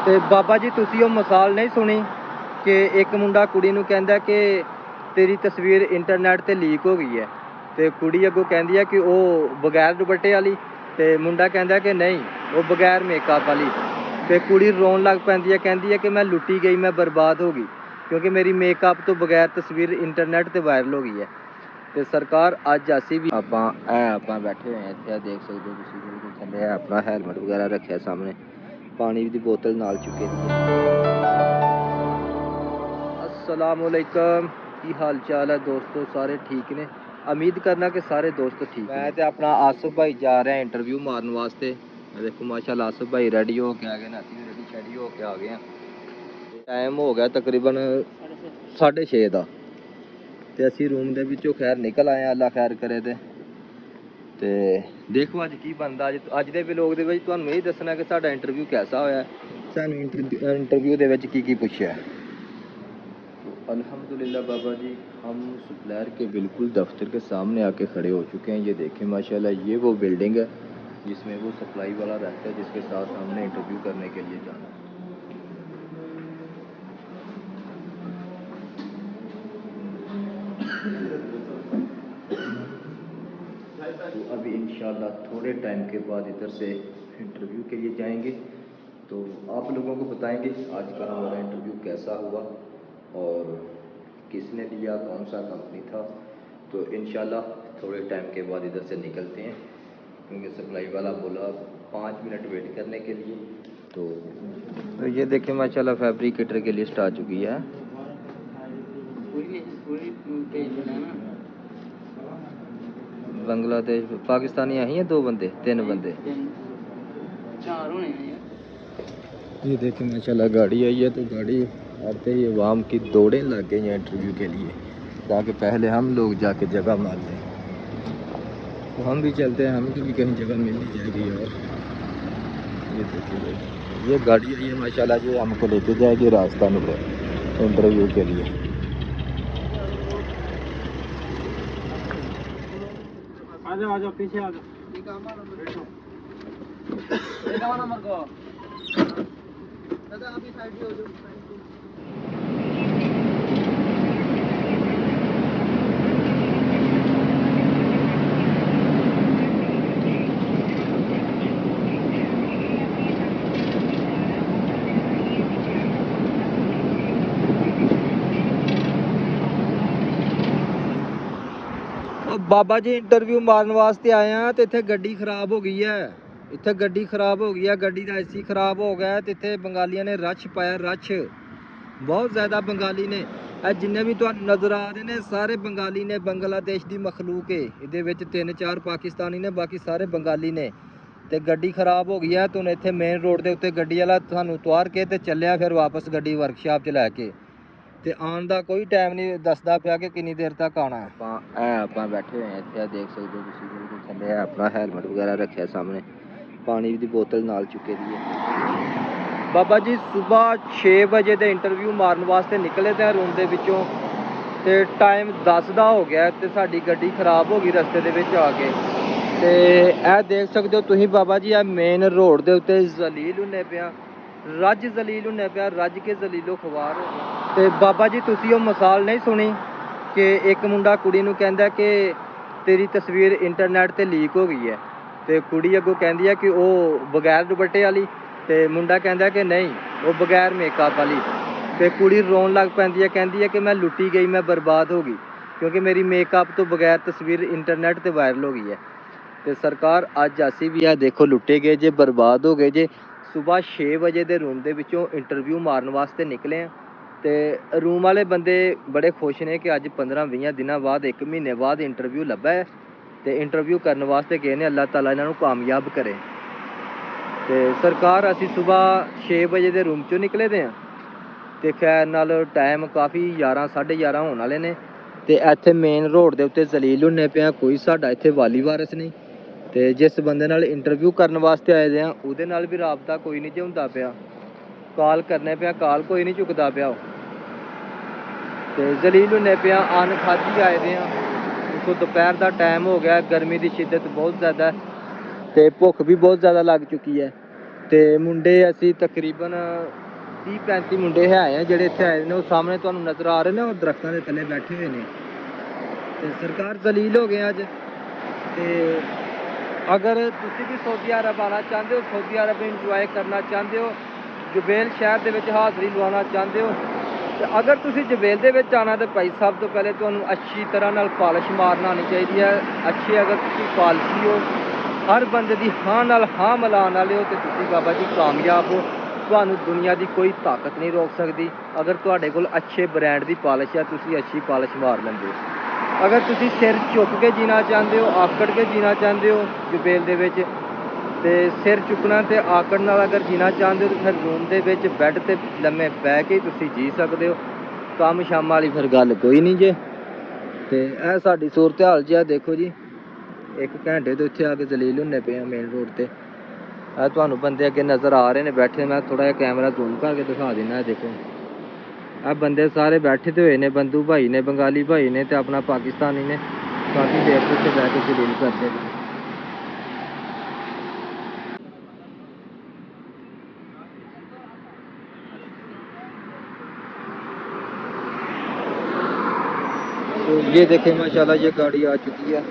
ਤੇ ਬਾਬਾ ਜੀ ਤੁਸੀਂ ਉਹ ਮਿਸਾਲ ਨਹੀਂ ਸੁਣੀ ਕਿ ਇੱਕ ਮੁੰਡਾ ਕੁੜੀ ਨੂੰ ਕਹਿੰਦਾ ਕਿ ਤੇਰੀ ਤਸਵੀਰ ਇੰਟਰਨੈਟ ਤੇ ਲੀਕ ਹੋ ਗਈ ਹੈ, ਤੇ ਕੁੜੀ ਅੱਗੋਂ ਕਹਿੰਦੀ ਹੈ ਕਿ ਉਹ ਬਗੈਰ ਦੁਪੱਟੇ ਵਾਲੀ, ਤੇ ਮੁੰਡਾ ਕਹਿੰਦਾ ਕਿ ਨਹੀਂ ਉਹ ਬਗੈਰ ਮੇਕਅਪ ਵਾਲੀ। ਤੇ ਕੁੜੀ ਰੋਣ ਲੱਗ ਪੈਂਦੀ ਹੈ, ਕਹਿੰਦੀ ਹੈ ਕਿ ਮੈਂ ਲੁੱਟੀ ਗਈ, ਮੈਂ ਬਰਬਾਦ ਹੋ ਗਈ, ਕਿਉਂਕਿ ਮੇਰੀ ਮੇਕਅਪ ਤੋਂ ਬਗੈਰ ਤਸਵੀਰ ਇੰਟਰਨੈਟ ਤੇ ਵਾਇਰਲ ਹੋ ਗਈ ਹੈ। ਤੇ ਸਰਕਾਰ ਅੱਜ ਅਸੀਂ ਵੀ ਆਪਾਂ ਬੈਠੇ ਹੋਏ ਹਾਂ ਇੱਥੇ, ਦੇਖ ਸਕਦੇ ਹੋ ਤੁਸੀਂ, ਬਿਲਕੁਲ ਥੱਲੇ ਆਪਣਾ ਹੈਲਮਟ ਵਗੈਰਾ ਰੱਖਿਆ, ਸਾਹਮਣੇ ਪਾਣੀ ਦੀ ਬੋਤਲ ਨਾਲ ਚੁੱਕੇ ਦੀ ਹੈ। अस्सलामुअलैकुम, की हाल चाल है दोस्तों, सारे ठीक ने? उम्मीद करना कि सारे दोस्त ठीक। मैं तो अपना आसिफ भाई जा रहा है इंटरव्यू मारने वास्ते। देखो माशाल्लाह आसिफ भाई रेडी हो के आ गए ना, रेडी शेडी हो के आ गए हैं। टाइम हो गया तकरीबन 6:30 का, ਤੇ ਅਸੀਂ ਰੂਮ ਦੇ ਵਿੱਚੋਂ ਖੈਰ ਨਿਕਲ ਆਏ ਆ, ਅੱਲਾ ਖੈਰ ਕਰੇ। ਤੇ ਦੇਖੋ ਅੱਜ ਕੀ ਬਣਦਾ। ਅੱਜ ਦੇ ਵਲੋਗ ਦੇ ਵਿੱਚ ਤੁਹਾਨੂੰ ਇਹ ਦੱਸਣਾ ਕਿ ਸਾਡਾ ਇੰਟਰਵਿਊ कैसा ਹੋਇਆ, ਸਾਨੂੰ ਇੰਟਰਵਿਊ ਦੇ ਵਿੱਚ ਕੀ ਕੀ ਪੁੱਛਿਆ। अल्हम्दुलिल्लाह बाबा जी, हम सप्लायर के बिल्कुल दफ्तर के सामने आके खड़े हो चुके हैं। ये देखें माशाल्लाह, ये वो बिल्डिंग है जिसमें वो सप्लाई वाला रहता है, जिसके साथ हमने इंटरव्यू करने के लिए जाना। तो अभी इंशाल्लाह थोड़े टाइम के बाद इधर से इंटरव्यू के लिए जाएंगे, तो आप लोगों को बताएंगे आज का हमारा इंटरव्यू कैसा हुआ और किसने दिया, कौन सा कंपनी था। तो इंशाल्लाह थोड़े टाइम के बाद इधर से निकलते हैं, क्योंकि सप्लाई वाला बोला 5 मिनट वेट करने के लिए। तो ये देखें माशाल्लाह फैब्रिकेटर की लिस्ट आ चुकी है। बांग्लादेश पाकिस्तानी आई हैं 2 बंदे 3 बंदे 4 होने हैं। ये देखें माशाल्लाह गाड़ी आई है, तो गाड़ी आते ही अवाम की दौड़ें लग गई हैं इंटरव्यू के लिए, ताकि पहले हम लोग जाके जगह मान लें। तो हम भी चलते हैं, हमें भी कहीं जगह मिल ही जाएगी। और ये देखिए ये गाड़ी आई है माशाल्लाह, ये हमको लेके जाएगी राजस्थान पर इंटरव्यू के लिए। आ जाओ पीछे आ जाओ। बाबा जी इंटरव्यू मारने वास्ते आए हैं, तो इतने गड्डी खराब हो गई है। इतने गड्डी खराब हो गई है, गड्डी का AC खराब हो गया। तो इतने बंगालियों ने रश पाया, रश बहुत ज़्यादा बंगाली ने। जिन्हें भी तुहानू नज़र आ रहे हैं सारे बंगाली ने, बांग्लादेश की मखलूक है। ये 3-4 पाकिस्तानी ने, बाकी सारे बंगाली ने। तो गड्डी खराब हो गई है, तो इतने मेन रोड के उत्ते गड्डी वाला सानू उतार के तो चलिया फिर वापस गड्डी वर्कशॉप च लैके। ਤੇ ਆਉਣ ਦਾ ਕੋਈ ਟਾਈਮ ਨਹੀਂ ਦੱਸਦਾ ਪਿਆ ਕਿ ਕਿੰਨੀ ਦੇਰ ਤੱਕ ਆਉਣਾ ਹੈ। ਆਪਾਂ ਬੈਠੇ ਹੋਏ ਹਾਂ ਇੱਥੇ, ਦੇਖ ਸਕਦੇ ਹੋ ਤੁਸੀਂ, ਬਿਲਕੁਲ ਥੱਲੇ ਆਪਣਾ ਹੈਲਮਟ ਵਗੈਰਾ ਰੱਖਿਆ, ਸਾਹਮਣੇ ਪਾਣੀ ਦੀ ਬੋਤਲ ਨਾਲ ਚੁੱਕੇ ਦੀ ਹੈ। ਬਾਬਾ ਜੀ ਸਵੇਰ 6 ਵਜੇ ਦੇ ਇੰਟਰਵਿਊ ਮਾਰਨ ਵਾਸਤੇ ਨਿਕਲੇ ਤੇ ਰੂਮ ਦੇ ਵਿੱਚੋਂ, ਤੇ ਟਾਈਮ 10 ਦਾ ਹੋ ਗਿਆ, ਤੇ ਸਾਡੀ ਗੱਡੀ ਖਰਾਬ ਹੋ ਗਈ ਰਸਤੇ ਦੇ ਵਿੱਚ ਆ ਕੇ। ਤੇ ਇਹ ਦੇਖ ਸਕਦੇ ਹੋ ਤੁਸੀਂ ਬਾਬਾ ਜੀ, ਇਹ ਮੇਨ ਰੋਡ ਦੇ ਉੱਤੇ ਜ਼ਲੀਲ ਹੁੰਨੇ ਪਿਆ, ਰੱਜ ਜ਼ਲੀਲ ਹੁੰਨੇ ਪਿਆ, ਰੱਜ ਕੇ ਜ਼ਲੀਲੋ ਖਵਾਰ ਹੋ ਗਿਆ। ਤੇ ਬਾਬਾ ਜੀ ਤੁਸੀਂ ਉਹ ਮਿਸਾਲ ਨਹੀਂ ਸੁਣੀ ਕਿ ਇੱਕ ਮੁੰਡਾ ਕੁੜੀ ਨੂੰ ਕਹਿੰਦਾ ਕਿ ਤੇਰੀ ਤਸਵੀਰ ਇੰਟਰਨੈਟ ਤੇ ਲੀਕ ਹੋ ਗਈ ਹੈ, ਤੇ ਕੁੜੀ ਅੱਗੋਂ ਕਹਿੰਦੀ ਹੈ ਕਿ ਉਹ ਬਗੈਰ ਦੁਪੱਟੇ ਵਾਲੀ, ਤੇ ਮੁੰਡਾ ਕਹਿੰਦਾ ਕਿ ਨਹੀਂ ਉਹ ਬਗੈਰ ਮੇਕਅਪ ਵਾਲੀ। ਤੇ ਕੁੜੀ ਰੋਣ ਲੱਗ ਪੈਂਦੀ ਹੈ, ਕਹਿੰਦੀ ਹੈ ਕਿ ਮੈਂ ਲੁੱਟੀ ਗਈ, ਮੈਂ ਬਰਬਾਦ ਹੋ ਗਈ, ਕਿਉਂਕਿ ਮੇਰੀ ਮੇਕਅਪ ਤੋਂ ਬਗੈਰ ਤਸਵੀਰ ਇੰਟਰਨੈਟ ਤੇ ਵਾਇਰਲ ਹੋ ਗਈ ਹੈ। ਤੇ ਸਰਕਾਰ ਅੱਜ ਅਸੀਂ ਵੀ ਆ ਦੇਖੋ ਲੁੱਟੇ ਗਏ ਜੇ, ਬਰਬਾਦ ਹੋ ਗਏ ਜੇ। ਸਵੇਰ 6 ਵਜੇ ਦੇ ਰੂਮ ਦੇ ਵਿੱਚੋਂ ਇੰਟਰਵਿਊ ਮਾਰਨ ਵਾਸਤੇ ਨਿਕਲੇ ਆ, ਤੇ रूम वाले बंदे बड़े खुश ने कि अज 15-20 दिनों बाद 1 महीने बाद इंटरव्यू लभा है, तो इंटरव्यू करने वास्ते गए ने, अल्लाह ताला इन्हों कामयाब करे। तो सरकार असी सुबह 6 बजे के रूम चो निकले दे हैं, तो खैर नाल टाइम काफ़ी 11-11:30 होने वाले ने। तो इत्थे मेन रोड के उत्ते जलील होने पे, कोई साडा इत्थे वाली वारस नहीं। तो जिस बंदे नाल इंटरव्यू करने वास्ते आए दे उहदे नाल भी राबता कोई नहीं जे हुंदा पिया, कॉल करने पे कॉल कोई नहीं चुकता पिया। तो जलील होने पे अन्न खाधी आए दे हैं, देखो दोपहर का टाइम हो गया, गर्मी की शिद्दत बहुत ज़्यादा है, तो भुख भी बहुत ज़्यादा लग चुकी है। ਤੇ ਮੁੰਡੇ ਅਸੀਂ ਤਕਰੀਬਨ 30-35 ਮੁੰਡੇ ਹੈ ਆ ਜਿਹੜੇ ਇੱਥੇ ਆਏ ਨੇ। ਉਹ ਸਾਹਮਣੇ ਤੁਹਾਨੂੰ ਨਜ਼ਰ ਆ ਰਹੇ ਨੇ, ਉਹ ਦਰਖਤਾਂ ਦੇ ਥੱਲੇ ਬੈਠੇ ਹੋਏ ਨੇ। ਤੇ ਸਰਕਾਰ ਜ਼ਲੀਲ ਹੋ ਗਏ ਅੱਜ। ਤੇ ਅਗਰ ਤੁਸੀਂ ਵੀ ਸਊਦੀ ਅਰਬ ਆਉਣਾ ਚਾਹੁੰਦੇ ਹੋ, ਸਊਦੀ ਅਰਬ ਇੰਜੋਏ ਕਰਨਾ ਚਾਹੁੰਦੇ ਹੋ, ਜੁਬੇਲ ਸ਼ਹਿਰ ਦੇ ਵਿੱਚ ਹਾਜ਼ਰੀ ਲਵਾਉਣਾ ਚਾਹੁੰਦੇ ਹੋ, ਤੇ ਅਗਰ ਤੁਸੀਂ ਜੁਬੇਲ ਦੇ ਵਿੱਚ ਆਉਣਾ ਤਾਂ ਭਾਈ ਸਭ ਤੋਂ ਪਹਿਲੇ ਤੁਹਾਨੂੰ ਅੱਛੀ ਤਰ੍ਹਾਂ ਨਾਲ ਪਾਲਿਸ਼ ਮਾਰਨ ਆਉਣੀ ਚਾਹੀਦੀ ਹੈ। ਅੱਛੇ ਅਗਰ ਤੁਸੀਂ ਪਾਲਸ਼ੀ ਹੋ, ਹਰ ਬੰਦੇ ਦੀ ਹਾਂ ਨਾਲ ਹਾਂ ਮਿਲਾਉਣ ਵਾਲੇ ਹੋ, ਤੇ ਤੁਸੀਂ ਬਾਬਾ ਜੀ ਕਾਮਯਾਬ ਹੋ। ਤੁਹਾਨੂੰ ਦੁਨੀਆ ਦੀ ਕੋਈ ਤਾਕਤ ਨਹੀਂ ਰੋਕ ਸਕਦੀ। ਅਗਰ ਤੁਹਾਡੇ ਕੋਲ ਅੱਛੇ ਬ੍ਰਾਂਡ ਦੀ ਪਾਲਿਸ਼ ਹੈ, ਤੁਸੀਂ ਅੱਛੀ ਪਾਲਿਸ਼ ਮਾਰ ਲੈਂਦੇ ਹੋ। ਅਗਰ ਤੁਸੀਂ ਸਿਰ ਝੁੱਕ ਕੇ ਜੀਣਾ ਚਾਹੁੰਦੇ ਹੋ, ਆਕੜ ਕੇ ਜੀਣਾ ਚਾਹੁੰਦੇ ਹੋ ਜੁਬੇਲ ਦੇ ਵਿੱਚ, ਤੇ ਸਿਰ ਚੁੱਕਣਾ ਤੇ ਆਕੜ ਨਾਲ ਅਗਰ ਜੀਣਾ ਚਾਹੁੰਦੇ ਹੋ, ਤਾਂ ਫਿਰ ਰੂਮ ਦੇ ਵਿੱਚ ਬੈੱਡ ਤੇ ਲੰਮੇ ਬਹਿ ਕੇ ਤੁਸੀਂ ਜੀ ਸਕਦੇ ਹੋ। ਕੰਮ ਸ਼ਾਮ ਵਾਲੀ ਫਿਰ ਗੱਲ ਕੋਈ ਨਹੀਂ ਜੇ। ਤੇ ਇਹ ਸਾਡੀ ਸੂਰਤ ਹਾਲ ਜੀ ਆ ਦੇਖੋ ਜੀ। 1 ਘੰਟੇ ਤੋਂ ਇੱਥੇ ਆ ਕੇ ਜ਼ਲੀਲ ਹੁੰਨੇ ਪਏ ਆ ਮੇਨ ਰੋਡ ਤੇ। ਇਹ ਤੁਹਾਨੂੰ ਬੰਦੇ ਅੱਗੇ ਨਜ਼ਰ ਆ ਰਹੇ ਨੇ ਬੈਠੇ। ਮੈਂ ਥੋੜਾ ਜਿਹਾ ਕੈਮਰਾ ਜ਼ੂਮ ਕਰਕੇ ਦਿਖਾ ਦਿੰਦਾ। ਦੇਖੋ ਇਹ ਬੰਦੇ ਸਾਰੇ ਬੈਠੇ ਤੇ ਹੋਏ ਨੇ, ਬੰਦੂ ਭਾਈ ਨੇ, ਬੰਗਾਲੀ ਭਾਈ ਨੇ ਤੇ ਆਪਣਾ ਪਾਕਿਸਤਾਨੀ ਨੇ। ਕਾਫੀ ਦੇਰ ਤੋਂ ਇੱਥੇ ਬਹਿ ਕੇ ਜ਼ਲੀਲ ਕਰਦੇ ਨੇ। तो ये देखें माशाल्लाह ये गाड़ी आ चुकी है।